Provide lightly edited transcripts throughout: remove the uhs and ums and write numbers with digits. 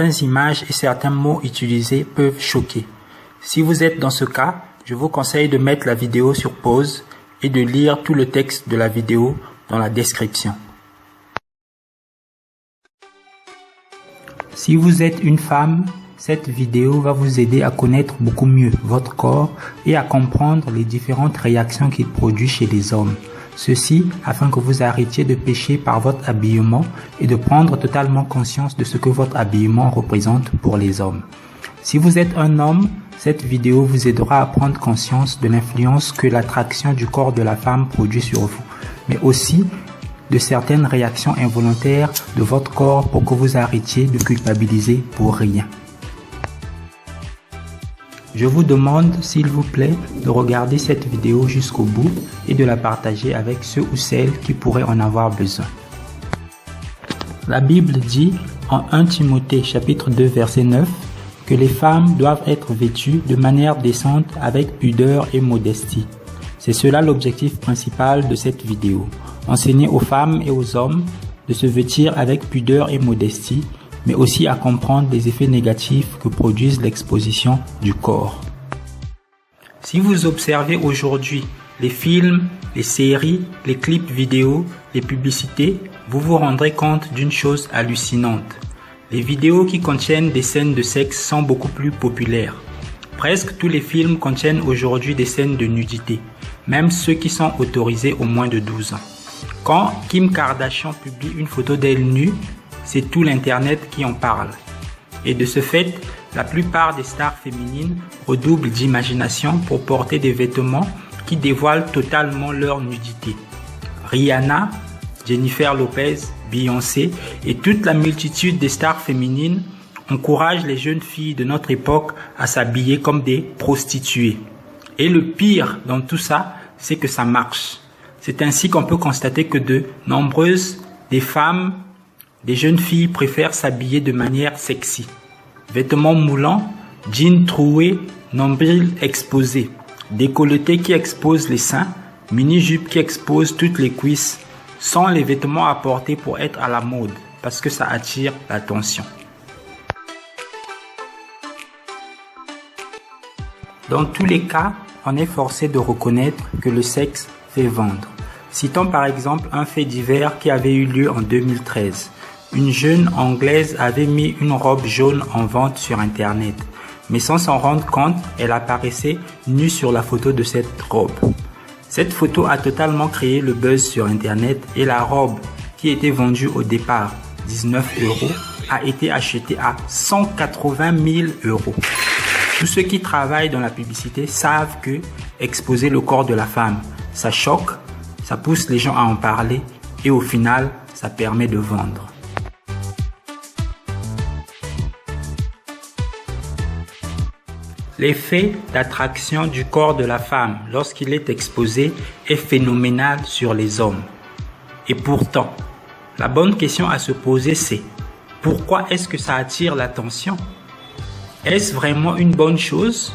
certaines images et certains mots utilisés peuvent choquer. Si vous êtes dans ce cas, je vous conseille de mettre la vidéo sur pause et de lire tout le texte de la vidéo dans la description. Si vous êtes une femme, cette vidéo va vous aider à connaître beaucoup mieux votre corps et à comprendre les différentes réactions qu'il produit chez les hommes. Ceci afin que vous arrêtiez de pécher par votre habillement et de prendre totalement conscience de ce que votre habillement représente pour les hommes. Si vous êtes un homme, cette vidéo vous aidera à prendre conscience de l'influence que l'attraction du corps de la femme produit sur vous, mais aussi de certaines réactions involontaires de votre corps pour que vous arrêtiez de culpabiliser pour rien. Je vous demande, s'il vous plaît, de regarder cette vidéo jusqu'au bout et de la partager avec ceux ou celles qui pourraient en avoir besoin. La Bible dit en 1 Timothée chapitre 2 verset 9 que les femmes doivent être vêtues de manière décente avec pudeur et modestie. C'est cela l'objectif principal de cette vidéo. Enseigner aux femmes et aux hommes de se vêtir avec pudeur et modestie, mais aussi à comprendre les effets négatifs que produisent l'exposition du corps. Si vous observez aujourd'hui les films, les séries, les clips vidéo, les publicités, vous vous rendrez compte d'une chose hallucinante. Les vidéos qui contiennent des scènes de sexe sont beaucoup plus populaires. Presque tous les films contiennent aujourd'hui des scènes de nudité, même ceux qui sont autorisés aux moins de 12 ans. Quand Kim Kardashian publie une photo d'elle nue, c'est tout l'internet qui en parle. Et de ce fait, la plupart des stars féminines redoublent d'imagination pour porter des vêtements qui dévoilent totalement leur nudité. Rihanna, Jennifer Lopez, Beyoncé et toute la multitude des stars féminines encouragent les jeunes filles de notre époque à s'habiller comme des prostituées. Et le pire dans tout ça, c'est que ça marche. C'est ainsi qu'on peut constater que de nombreuses des femmes, des jeunes filles préfèrent s'habiller de manière sexy. Vêtements moulants, jeans troués, nombril exposé, décolleté qui expose les seins, mini-jupe qui expose toutes les cuisses, sont les vêtements à porter pour être à la mode, parce que ça attire l'attention. Dans tous les cas, on est forcé de reconnaître que le sexe fait vendre. Citons par exemple un fait divers qui avait eu lieu en 2013. Une jeune Anglaise avait mis une robe jaune en vente sur Internet, mais sans s'en rendre compte, elle apparaissait nue sur la photo de cette robe. Cette photo a totalement créé le buzz sur Internet et la robe, qui était vendue au départ 19 €, a été achetée à 180 000 €. Tous ceux qui travaillent dans la publicité savent que exposer le corps de la femme, ça choque, ça pousse les gens à en parler et au final, ça permet de vendre. L'effet d'attraction du corps de la femme lorsqu'il est exposé est phénoménal sur les hommes. Et pourtant, la bonne question à se poser c'est pourquoi est-ce que ça attire l'attention? Est-ce vraiment une bonne chose?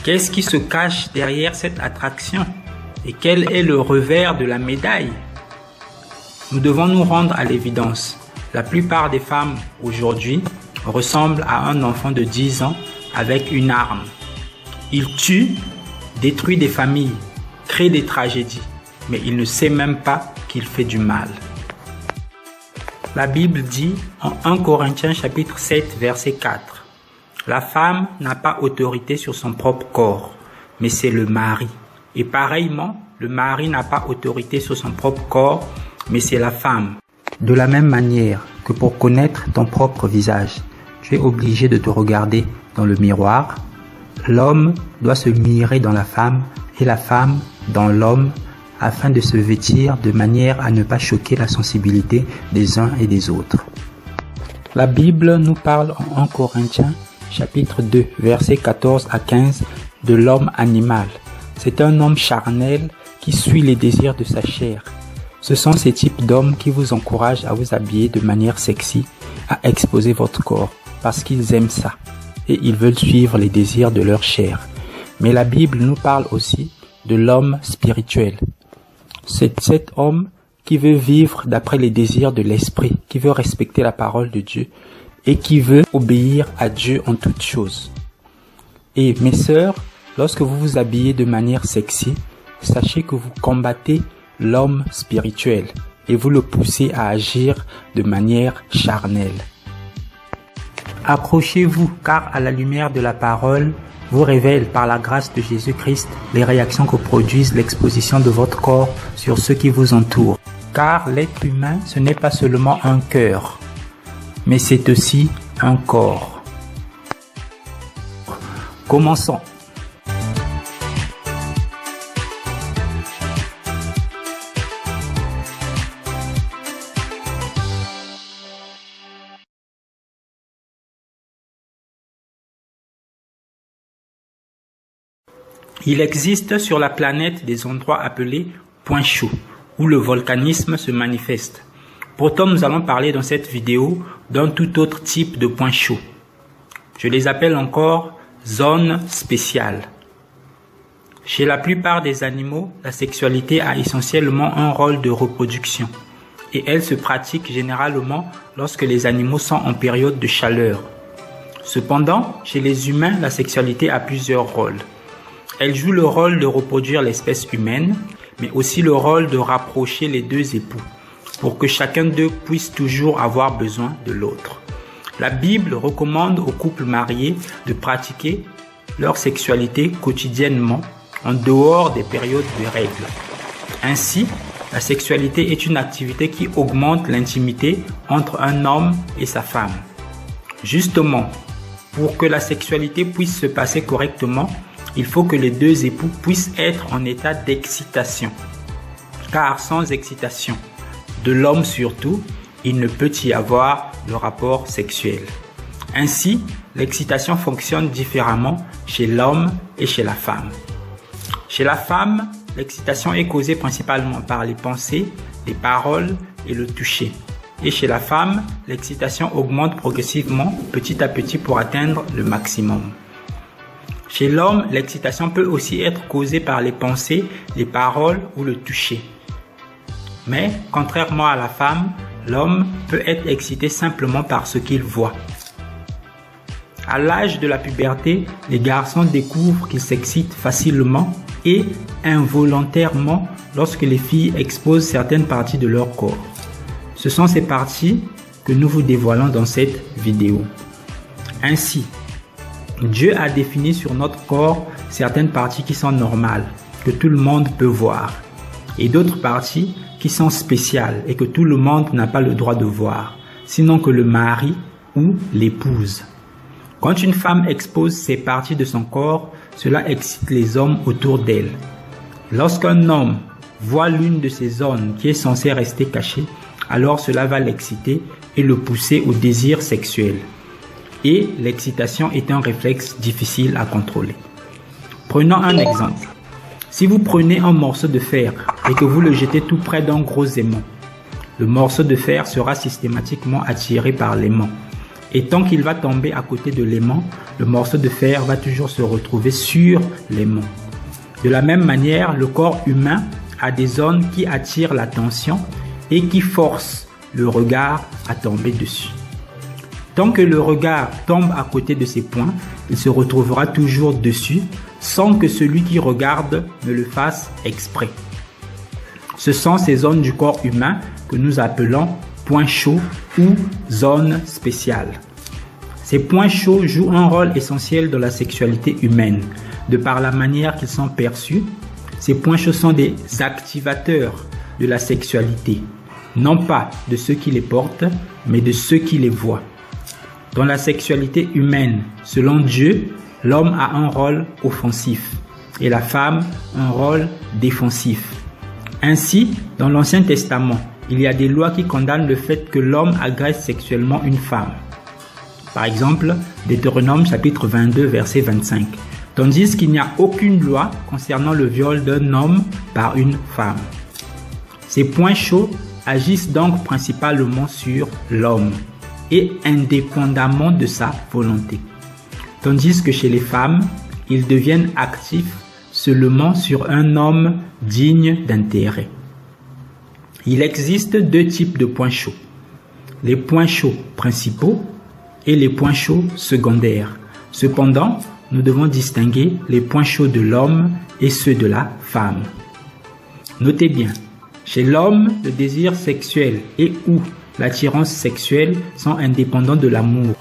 Qu'est-ce qui se cache derrière cette attraction? Et quel est le revers de la médaille? Nous devons nous rendre à l'évidence. La plupart des femmes aujourd'hui ressemblent à un enfant de 10 ans avec une arme. Il tue, détruit des familles, crée des tragédies, mais il ne sait même pas qu'il fait du mal. La Bible dit en 1 Corinthiens chapitre 7 verset 4, « La femme n'a pas autorité sur son propre corps, mais c'est le mari. Et pareillement, le mari n'a pas autorité sur son propre corps, mais c'est la femme. De la même manière que pour connaître ton propre visage, tu es obligé de te regarder dans le miroir. L'homme doit se mirer dans la femme et la femme dans l'homme afin de se vêtir de manière à ne pas choquer la sensibilité des uns et des autres. » La Bible nous parle en 1 Corinthiens chapitre 2 versets 14 à 15 de l'homme animal. C'est un homme charnel qui suit les désirs de sa chair. Ce sont ces types d'hommes qui vous encouragent à vous habiller de manière sexy, à exposer votre corps, parce qu'ils aiment ça et ils veulent suivre les désirs de leur chair. Mais la Bible nous parle aussi de l'homme spirituel. C'est cet homme qui veut vivre d'après les désirs de l'esprit, qui veut respecter la parole de Dieu et qui veut obéir à Dieu en toutes choses. Et mes sœurs, lorsque vous vous habillez de manière sexy, sachez que vous combattez l'homme spirituel et vous le poussez à agir de manière charnelle. Accrochez-vous, car à la lumière de la parole vous révèle par la grâce de Jésus-Christ les réactions que produisent l'exposition de votre corps sur ceux qui vous entourent. Car l'être humain, ce n'est pas seulement un cœur, mais c'est aussi un corps. Commençons. Il existe sur la planète des endroits appelés points chauds, où le volcanisme se manifeste. Pourtant, nous allons parler dans cette vidéo d'un tout autre type de points chauds. Je les appelle encore zones spéciales. Chez la plupart des animaux, la sexualité a essentiellement un rôle de reproduction, et elle se pratique généralement lorsque les animaux sont en période de chaleur. Cependant, chez les humains, la sexualité a plusieurs rôles. Elle joue le rôle de reproduire l'espèce humaine, mais aussi le rôle de rapprocher les deux époux, pour que chacun d'eux puisse toujours avoir besoin de l'autre. La Bible recommande aux couples mariés de pratiquer leur sexualité quotidiennement, en dehors des périodes de règles. Ainsi, la sexualité est une activité qui augmente l'intimité entre un homme et sa femme. Justement, pour que la sexualité puisse se passer correctement, il faut que les deux époux puissent être en état d'excitation. Car sans excitation, de l'homme surtout, il ne peut y avoir de rapport sexuel. Ainsi, l'excitation fonctionne différemment chez l'homme et chez la femme. Chez la femme, l'excitation est causée principalement par les pensées, les paroles et le toucher. Et chez la femme, l'excitation augmente progressivement, petit à petit pour atteindre le maximum. Chez l'homme, l'excitation peut aussi être causée par les pensées, les paroles ou le toucher. Mais, contrairement à la femme, l'homme peut être excité simplement par ce qu'il voit. À l'âge de la puberté, les garçons découvrent qu'ils s'excitent facilement et involontairement lorsque les filles exposent certaines parties de leur corps. Ce sont ces parties que nous vous dévoilons dans cette vidéo. Ainsi, Dieu a défini sur notre corps certaines parties qui sont normales, que tout le monde peut voir, et d'autres parties qui sont spéciales et que tout le monde n'a pas le droit de voir, sinon que le mari ou l'épouse. Quand une femme expose ces parties de son corps, cela excite les hommes autour d'elle. Lorsqu'un homme voit l'une de ces zones qui est censée rester cachée, alors cela va l'exciter et le pousser au désir sexuel. Et l'excitation est un réflexe difficile à contrôler. Prenons un exemple. Si vous prenez un morceau de fer et que vous le jetez tout près d'un gros aimant, le morceau de fer sera systématiquement attiré par l'aimant. Et tant qu'il va tomber à côté de l'aimant, le morceau de fer va toujours se retrouver sur l'aimant. De la même manière, le corps humain a des zones qui attirent l'attention et qui forcent le regard à tomber dessus. Tant que le regard tombe à côté de ces points, il se retrouvera toujours dessus sans que celui qui regarde ne le fasse exprès. Ce sont ces zones du corps humain que nous appelons points chauds ou zones spéciales. Ces points chauds jouent un rôle essentiel dans la sexualité humaine, de par la manière qu'ils sont perçus. Ces points chauds sont des activateurs de la sexualité, non pas de ceux qui les portent, mais de ceux qui les voient. Dans la sexualité humaine, selon Dieu, l'homme a un rôle offensif et la femme un rôle défensif. Ainsi, dans l'Ancien Testament, il y a des lois qui condamnent le fait que l'homme agresse sexuellement une femme. Par exemple, Deutéronome chapitre 22, verset 25. Tandis qu'il n'y a aucune loi concernant le viol d'un homme par une femme. Ces points chauds agissent donc principalement sur l'homme et indépendamment de sa volonté. Tandis que chez les femmes, ils deviennent actifs seulement sur un homme digne d'intérêt. Il existe deux types de points chauds. Les points chauds principaux et les points chauds secondaires. Cependant, nous devons distinguer les points chauds de l'homme et ceux de la femme. Notez bien, chez l'homme, le désir sexuel et ou l'attirance sexuelle sont indépendants de l'amour.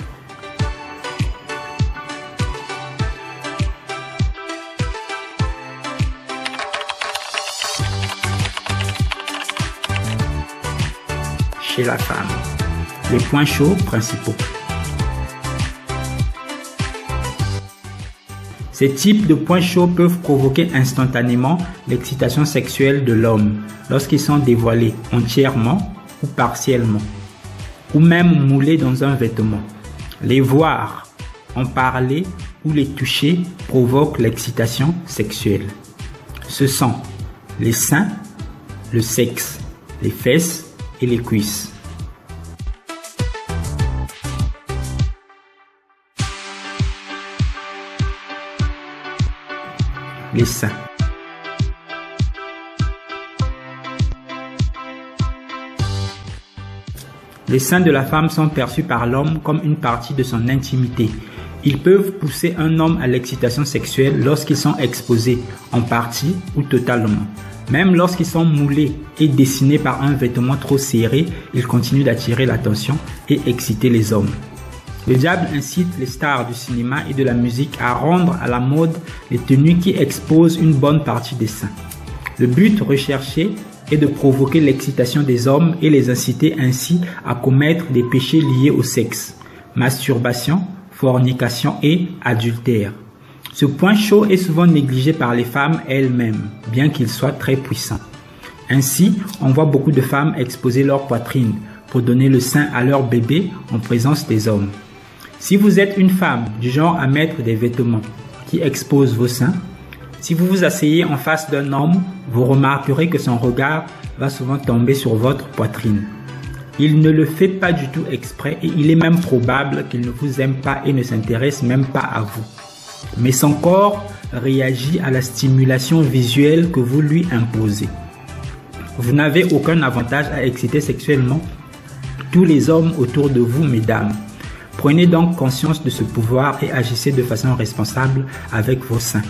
Chez la femme, les points chauds principaux. Ces types de points chauds peuvent provoquer instantanément l'excitation sexuelle de l'homme lorsqu'ils sont dévoilés entièrement ou partiellement, ou même moulés dans un vêtement. Les voir, en parler ou les toucher provoque l'excitation sexuelle. Ce sont les seins, le sexe, les fesses et les cuisses. Les seins. Les seins de la femme sont perçus par l'homme comme une partie de son intimité. Ils peuvent pousser un homme à l'excitation sexuelle lorsqu'ils sont exposés, en partie ou totalement. Même lorsqu'ils sont moulés et dessinés par un vêtement trop serré, ils continuent d'attirer l'attention et exciter les hommes. Le diable incite les stars du cinéma et de la musique à rendre à la mode les tenues qui exposent une bonne partie des seins. Le but recherché est de provoquer l'excitation des hommes et les inciter ainsi à commettre des péchés liés au sexe, masturbation, fornication et adultère. Ce point chaud est souvent négligé par les femmes elles-mêmes, bien qu'il soit très puissant. Ainsi, on voit beaucoup de femmes exposer leur poitrine pour donner le sein à leur bébé en présence des hommes. Si vous êtes une femme du genre à mettre des vêtements qui exposent vos seins, si vous vous asseyez en face d'un homme, vous remarquerez que son regard va souvent tomber sur votre poitrine. Il ne le fait pas du tout exprès et il est même probable qu'il ne vous aime pas et ne s'intéresse même pas à vous. Mais son corps réagit à la stimulation visuelle que vous lui imposez. Vous n'avez aucun avantage à exciter sexuellement tous les hommes autour de vous, mesdames. Prenez donc conscience de ce pouvoir et agissez de façon responsable avec vos seins.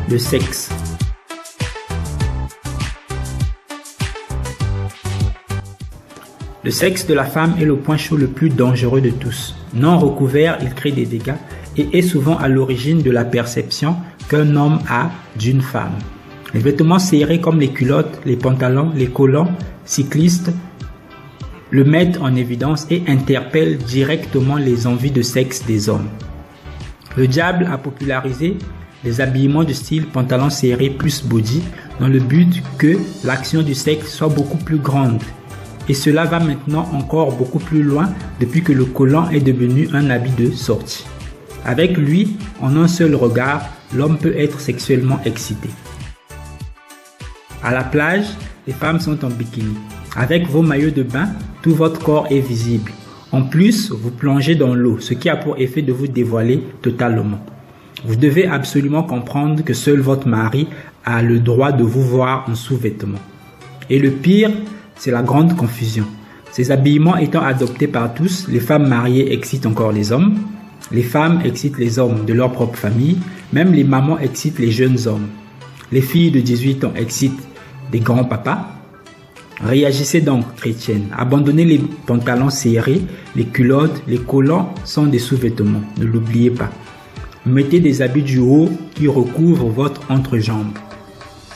Le sexe. Le sexe de la femme est le point chaud le plus dangereux de tous. Non recouvert, il crée des dégâts et est souvent à l'origine de la perception qu'un homme a d'une femme. Les vêtements serrés comme les culottes, les pantalons, les collants cyclistes le mettent en évidence et interpellent directement les envies de sexe des hommes. Le diable a popularisé les habillements de style pantalon serré plus body dans le but que l'action du sexe soit beaucoup plus grande. Et cela va maintenant encore beaucoup plus loin depuis que le collant est devenu un habit de sortie. Avec lui, en un seul regard, l'homme peut être sexuellement excité. À la plage, les femmes sont en bikini. Avec vos maillots de bain, tout votre corps est visible. En plus, vous plongez dans l'eau, ce qui a pour effet de vous dévoiler totalement. Vous devez absolument comprendre que seul votre mari a le droit de vous voir en sous-vêtements. Et le pire, c'est la grande confusion. Ces habillements étant adoptés par tous, les femmes mariées excitent encore les hommes, les femmes excitent les hommes de leur propre famille, même les mamans excitent les jeunes hommes. Les filles de 18 ans excitent des grands-papas. Réagissez donc, chrétiennes. Abandonnez les pantalons serrés, les culottes, les collants sont des sous-vêtements. Ne l'oubliez pas. Mettez des habits du haut qui recouvrent votre entrejambe.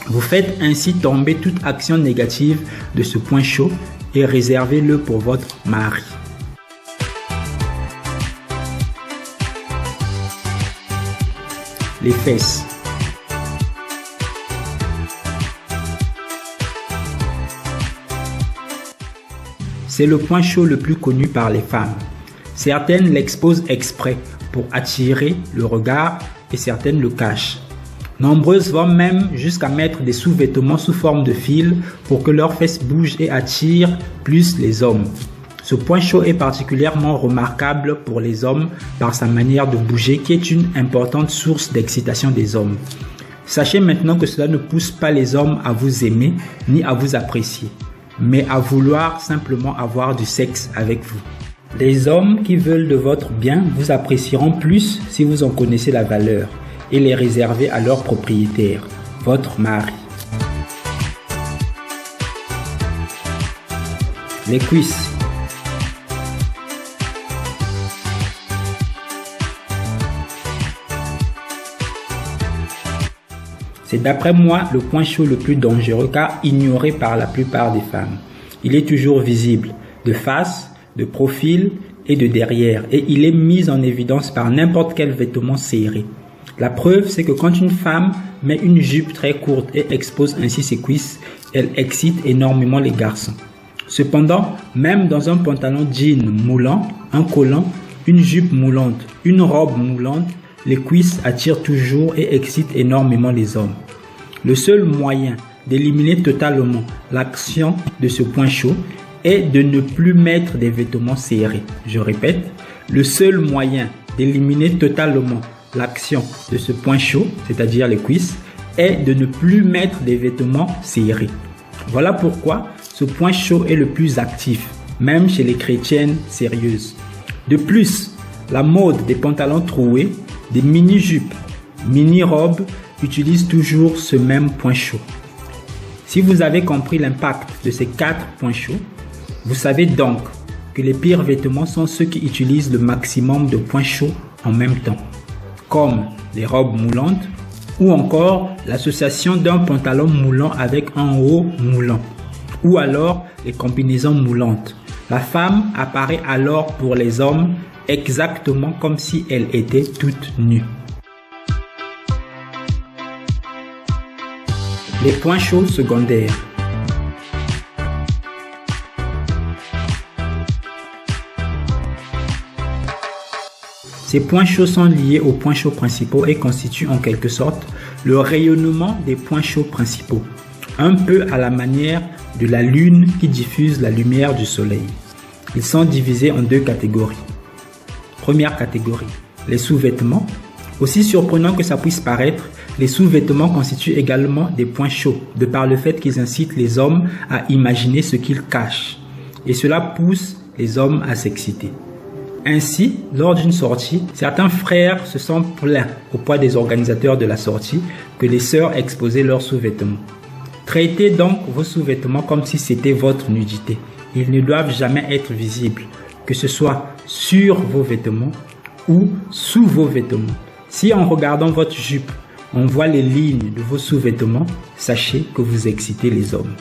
Vous faites ainsi tomber toute action négative de ce point chaud et réservez-le pour votre mari. Les fesses. C'est le point chaud le plus connu par les femmes. Certaines l'exposent exprès pour attirer le regard et certaines le cachent. Nombreuses vont même jusqu'à mettre des sous-vêtements sous forme de fil pour que leurs fesses bougent et attirent plus les hommes. Ce point chaud est particulièrement remarquable pour les hommes par sa manière de bouger qui est une importante source d'excitation des hommes. Sachez maintenant que cela ne pousse pas les hommes à vous aimer ni à vous apprécier, mais à vouloir simplement avoir du sexe avec vous. Les hommes qui veulent de votre bien vous apprécieront plus si vous en connaissez la valeur et les réservez à leur propriétaire, votre mari. Les cuisses. C'est d'après moi le point chaud le plus dangereux car ignoré par la plupart des femmes. Il est toujours visible, de face, de profil et de derrière, et il est mis en évidence par n'importe quel vêtement serré. La preuve, c'est que quand une femme met une jupe très courte et expose ainsi ses cuisses, elle excite énormément les garçons. Cependant, même dans un pantalon jean moulant, un collant, une jupe moulante, une robe moulante, les cuisses attirent toujours et excitent énormément les hommes. Le seul moyen d'éliminer totalement l'action de ce point chaud est de ne plus mettre des vêtements serrés. Je répète, le seul moyen d'éliminer totalement l'action de ce point chaud, c'est-à-dire les cuisses, est de ne plus mettre des vêtements serrés. Voilà pourquoi ce point chaud est le plus actif, même chez les chrétiennes sérieuses. De plus, la mode des pantalons troués, des mini-jupes, mini-robes utilise toujours ce même point chaud. Si vous avez compris l'impact de ces 4 points chauds, vous savez donc que les pires vêtements sont ceux qui utilisent le maximum de points chauds en même temps, comme les robes moulantes ou encore l'association d'un pantalon moulant avec un haut moulant, ou alors les combinaisons moulantes. La femme apparaît alors pour les hommes exactement comme si elle était toute nue. Les points chauds secondaires. Ces points chauds sont liés aux points chauds principaux et constituent en quelque sorte le rayonnement des points chauds principaux, un peu à la manière de la lune qui diffuse la lumière du soleil. Ils sont divisés en 2 catégories. Première catégorie, les sous-vêtements. Aussi surprenant que ça puisse paraître, les sous-vêtements constituent également des points chauds, de par le fait qu'ils incitent les hommes à imaginer ce qu'ils cachent. Et cela pousse les hommes à s'exciter. Ainsi, lors d'une sortie, certains frères se sont plaints auprès des organisateurs de la sortie que les sœurs exposaient leurs sous-vêtements. Traitez donc vos sous-vêtements comme si c'était votre nudité. Ils ne doivent jamais être visibles, que ce soit sur vos vêtements ou sous vos vêtements. Si en regardant votre jupe, on voit les lignes de vos sous-vêtements, sachez que vous excitez les hommes.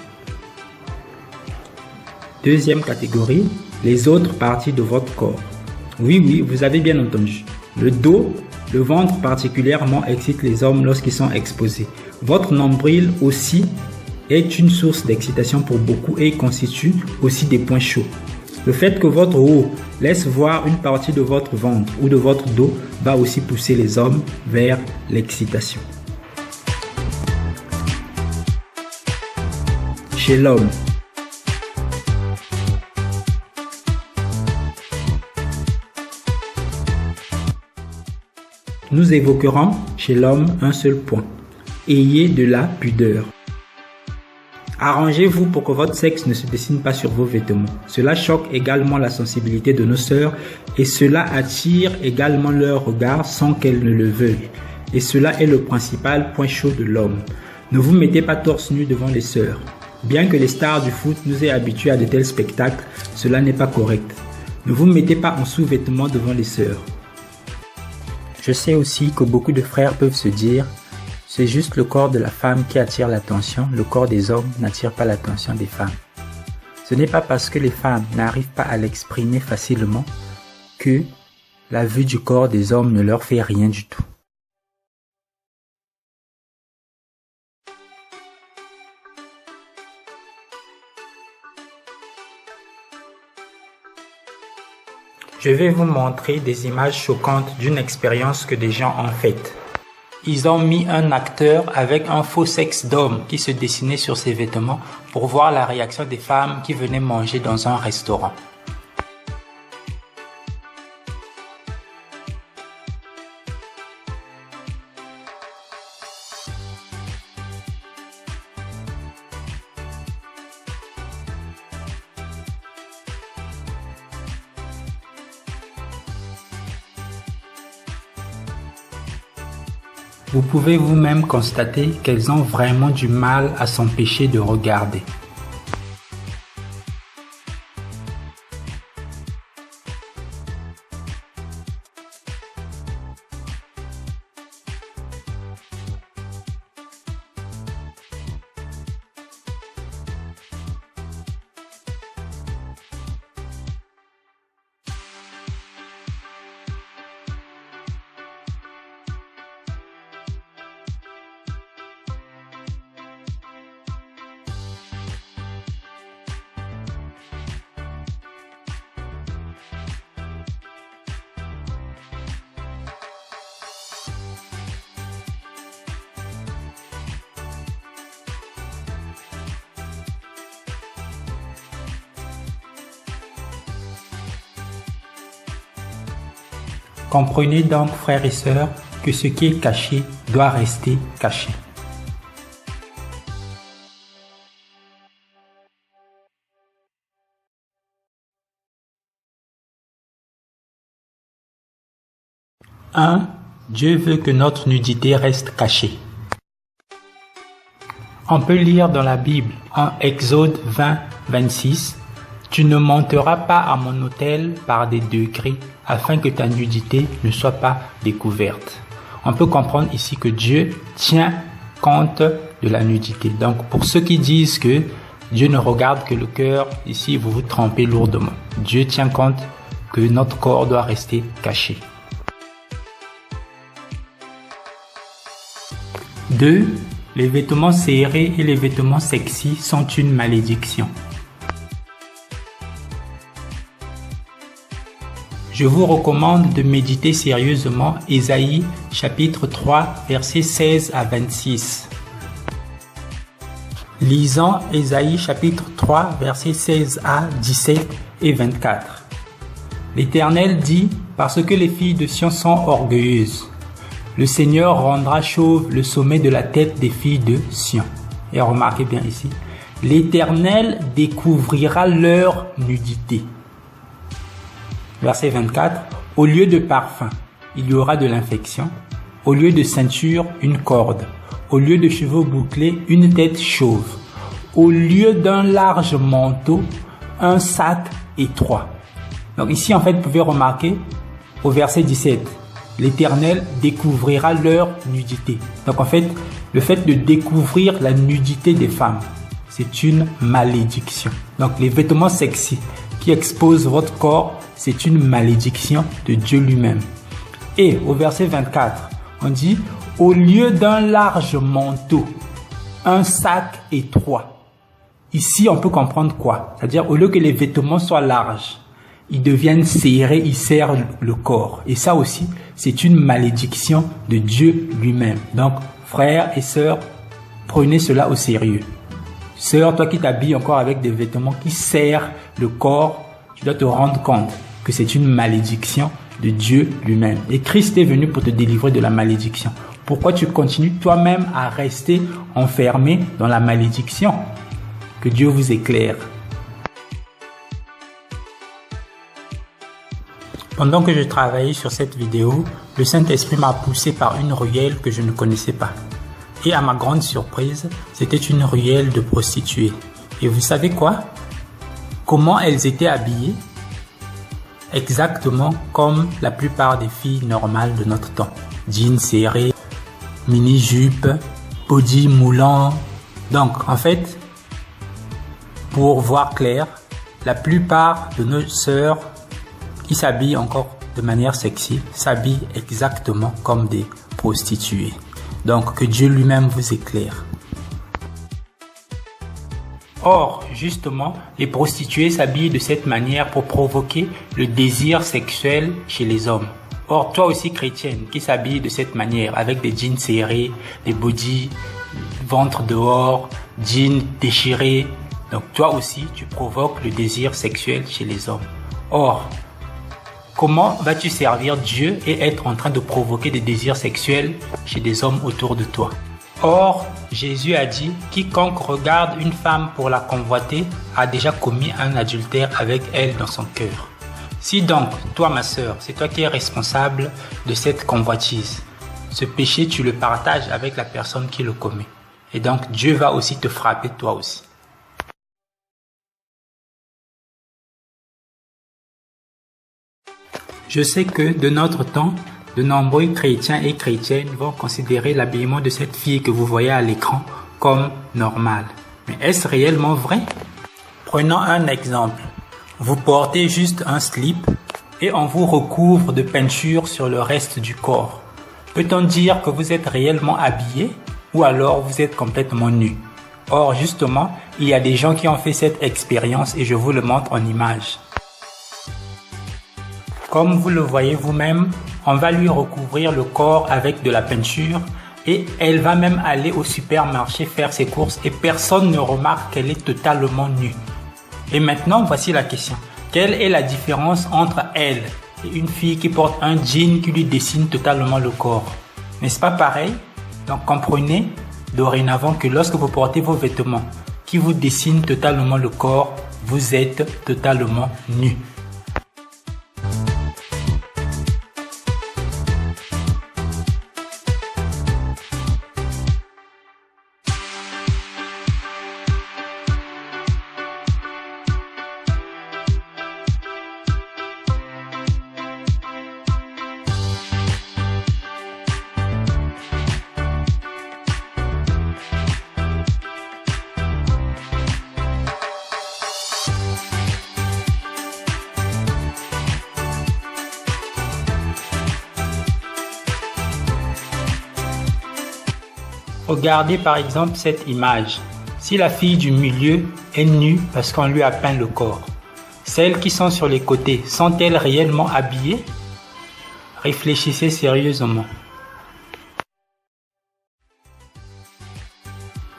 Deuxième catégorie, les autres parties de votre corps. Oui, vous avez bien entendu. Le dos, le ventre particulièrement excite les hommes lorsqu'ils sont exposés. Votre nombril aussi est une source d'excitation pour beaucoup et constitue aussi des points chauds. Le fait que votre haut laisse voir une partie de votre ventre ou de votre dos va aussi pousser les hommes vers l'excitation. Chez l'homme, nous évoquerons chez l'homme un seul point. Ayez de la pudeur. Arrangez-vous pour que votre sexe ne se dessine pas sur vos vêtements. Cela choque également la sensibilité de nos sœurs et cela attire également leur regard sans qu'elles ne le veuillent. Et cela est le principal point chaud de l'homme. Ne vous mettez pas torse nu devant les sœurs. Bien que les stars du foot nous aient habitués à de tels spectacles, cela n'est pas correct. Ne vous mettez pas en sous-vêtements devant les sœurs. Je sais aussi que beaucoup de frères peuvent se dire « c'est juste le corps de la femme qui attire l'attention, le corps des hommes n'attire pas l'attention des femmes ». Ce n'est pas parce que les femmes n'arrivent pas à l'exprimer facilement que la vue du corps des hommes ne leur fait rien du tout. Je vais vous montrer des images choquantes d'une expérience que des gens ont faite. Ils ont mis un acteur avec un faux sexe d'homme qui se dessinait sur ses vêtements pour voir la réaction des femmes qui venaient manger dans un restaurant. Vous pouvez vous-même constater qu'elles ont vraiment du mal à s'empêcher de regarder. Comprenez donc, frères et sœurs, que ce qui est caché doit rester caché. Dieu veut que notre nudité reste cachée. On peut lire dans la Bible, en Exode 20, 26, « Tu ne monteras pas à mon autel par des degrés, afin que ta nudité ne soit pas découverte. » On peut comprendre ici que Dieu tient compte de la nudité. Donc, pour ceux qui disent que Dieu ne regarde que le cœur, ici, vous vous trompez lourdement. Dieu tient compte que notre corps doit rester caché. 2. Les vêtements serrés et les vêtements sexy sont une malédiction. Je vous recommande de méditer sérieusement Ésaïe chapitre 3 versets 16 à 26. Lisons Ésaïe chapitre 3 versets 16 à 17 et 24. L'Éternel dit, parce que les filles de Sion sont orgueilleuses, le Seigneur rendra chauve le sommet de la tête des filles de Sion. Et remarquez bien ici, l'Éternel découvrira leur nudité. Verset 24, au lieu de parfum, il y aura de l'infection. Au lieu de ceinture, une corde. Au lieu de cheveux bouclés, une tête chauve. Au lieu d'un large manteau, un sac étroit. Donc ici, en fait, vous pouvez remarquer au verset 17, l'Éternel découvrira leur nudité. Donc en fait, le fait de découvrir la nudité des femmes, c'est une malédiction. Donc les vêtements sexy qui exposent votre corps, c'est une malédiction de Dieu lui-même. Et au verset 24, on dit, au lieu d'un large manteau, un sac étroit. Ici, on peut comprendre quoi? C'est-à-dire, au lieu que les vêtements soient larges, ils deviennent serrés, ils serrent le corps. Et ça aussi, c'est une malédiction de Dieu lui-même. Donc, frères et sœurs, prenez cela au sérieux. Sœur, toi qui t'habilles encore avec des vêtements qui serrent le corps, tu dois te rendre compte que c'est une malédiction de Dieu lui-même. Et Christ est venu pour te délivrer de la malédiction. Pourquoi tu continues toi-même à rester enfermé dans la malédiction? Que Dieu vous éclaire. Pendant que je travaillais sur cette vidéo, le Saint-Esprit m'a poussé par une ruelle que je ne connaissais pas. Et à ma grande surprise, c'était une ruelle de prostituées. Et vous savez quoi? Comment elles étaient habillées? Exactement comme la plupart des filles normales de notre temps. Jeans serrés, mini-jupe, body moulant. Donc, en fait, pour voir clair, la plupart de nos sœurs qui s'habillent encore de manière sexy s'habillent exactement comme des prostituées. Donc, que Dieu lui-même vous éclaire. Or, justement, les prostituées s'habillent de cette manière pour provoquer le désir sexuel chez les hommes. Or, toi aussi chrétienne qui s'habille de cette manière avec des jeans serrés, des bodys, ventre dehors, jeans déchirés, donc toi aussi tu provoques le désir sexuel chez les hommes. Or, comment vas-tu servir Dieu et être en train de provoquer des désirs sexuels chez des hommes autour de toi? Or, Jésus a dit, quiconque regarde une femme pour la convoiter a déjà commis un adultère avec elle dans son cœur. Si donc, toi ma sœur, c'est toi qui es responsable de cette convoitise, ce péché, tu le partages avec la personne qui le commet. Et donc, Dieu va aussi te frapper toi aussi. Je sais que de notre temps, de nombreux chrétiens et chrétiennes vont considérer l'habillement de cette fille que vous voyez à l'écran comme normal. Mais est-ce réellement vrai? Prenons un exemple. Vous portez juste un slip et on vous recouvre de peinture sur le reste du corps. Peut-on dire que vous êtes réellement habillé ou alors vous êtes complètement nu? Or, justement, il y a des gens qui ont fait cette expérience et je vous le montre en image. Comme vous le voyez vous-même, on va lui recouvrir le corps avec de la peinture et elle va même aller au supermarché faire ses courses et personne ne remarque qu'elle est totalement nue. Et maintenant, voici la question. Quelle est la différence entre elle et une fille qui porte un jean qui lui dessine totalement le corps? N'est-ce pas pareil? Donc comprenez dorénavant que lorsque vous portez vos vêtements qui vous dessinent totalement le corps, vous êtes totalement nu. Regardez par exemple cette image. Si la fille du milieu est nue parce qu'on lui a peint le corps, celles qui sont sur les côtés sont-elles réellement habillées? Réfléchissez sérieusement.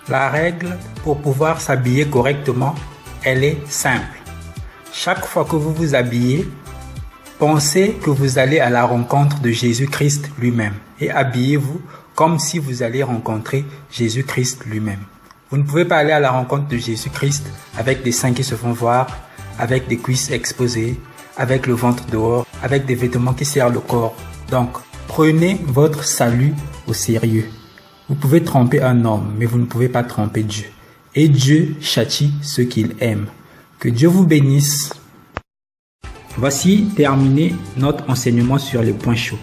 La règle pour pouvoir s'habiller correctement, elle est simple. Chaque fois que vous vous habillez, pensez que vous allez à la rencontre de Jésus-Christ lui-même et habillez-vous comme si vous allez rencontrer Jésus-Christ lui-même. Vous ne pouvez pas aller à la rencontre de Jésus-Christ avec des seins qui se font voir, avec des cuisses exposées, avec le ventre dehors, avec des vêtements qui serrent le corps. Donc, prenez votre salut au sérieux. Vous pouvez tromper un homme, mais vous ne pouvez pas tromper Dieu. Et Dieu châtie ceux qu'il aime. Que Dieu vous bénisse. Voici terminé notre enseignement sur les points chauds.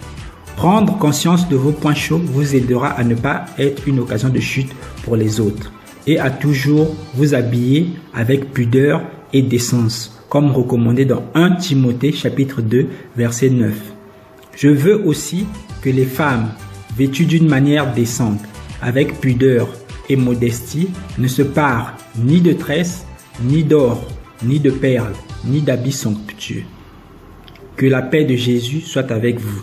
Prendre conscience de vos points chauds vous aidera à ne pas être une occasion de chute pour les autres et à toujours vous habiller avec pudeur et décence, comme recommandé dans 1 Timothée chapitre 2 verset 9. Je veux aussi que les femmes, vêtues d'une manière décente, avec pudeur et modestie, ne se parent ni de tresses, ni d'or, ni de perles, ni d'habits somptueux. Que la paix de Jésus soit avec vous.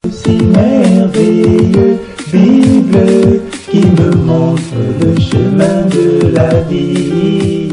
Si merveilleux, Bible qui me montre le chemin de la vie.